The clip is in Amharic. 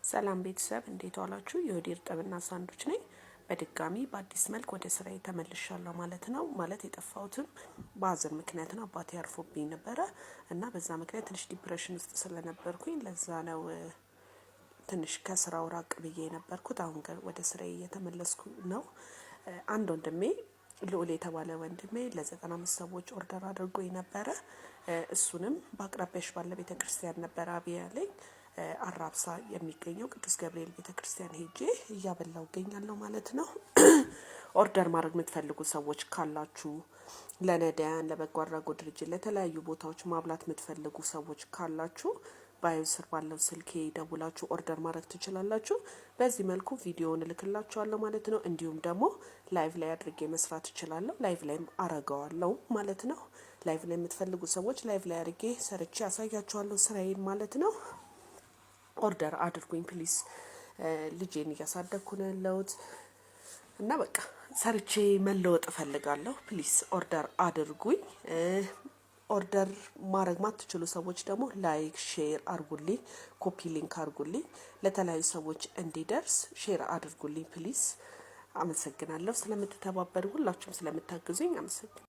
ሰላም ቤተሰብ እንዴት ዋላችሁ? የወዲር ጠብና ሳንዱች ነኝ። በድጋሚ በአዲስ መልክ ወደ ስራዬ ተመልሻለሁ ማለት ነው። ማለት የጠፋሁትም በሀዘን ምክንያት ነው። አባቴ አርፎብኝ ነበረ እና በዛ ምክንያት ትንሽ ዲፕሬሽን ውስጥ ስለነበርኩኝ ለዛ ነው ትንሽ ከስራው ራቅ ብዬ የነበርኩት። አሁን ግን ወደ ስራዬ እየተመለስኩ ነው። አንድ ወንድሜ ልዑል የተባለ ወንድሜ ለ95 ሰዎች ኦርደር አድርጎኝ ነበረ። እሱንም በአቅራቢያሽ ባለ ቤተክርስቲያን ነበረ አብያ ላይ አራብሳ የሚገኘው ቅዱስ ገብርኤል ቤተክርስቲያን ሄጄ እያበላው እገኛለሁ ማለት ነው። ኦርደር ማድረግ የምትፈልጉ ሰዎች ካላችሁ ለነዳያን፣ ለበጎ አድራጎት ድርጅት፣ ለተለያዩ ቦታዎች ማብላት የምትፈልጉ ሰዎች ካላችሁ ባዮ ስር ባለው ስልኬ ደውላችሁ ኦርደር ማድረግ ትችላላችሁ። በዚህ መልኩ ቪዲዮውን እልክላችኋለሁ ማለት ነው። እንዲሁም ደግሞ ላይቭ ላይ አድርጌ መስራት እችላለሁ። ላይቭ ላይም አረገዋለሁ ማለት ነው። ላይቭ ላይ የምትፈልጉ ሰዎች ላይቭ ላይ አድርጌ ሰርቼ አሳያችኋለሁ ስራዬን ማለት ነው። ኦርደር አድርጉኝ ፕሊስ። ልጄን እያሳደግኩ ነው ያለሁት እና በቃ ሰርቼ መለወጥ እፈልጋለሁ። ፕሊስ ኦርደር አድርጉኝ። ኦርደር ማድረግ ማትችሉ ሰዎች ደግሞ ላይክ ሼር አድርጉልኝ፣ ኮፒ ሊንክ አድርጉልኝ፣ ለተለያዩ ሰዎች እንዲደርስ ሼር አድርጉልኝ ፕሊስ። አመሰግናለሁ ስለምትተባበሩ፣ ሁላችሁም ስለምታግዙኝ አመሰግናለሁ።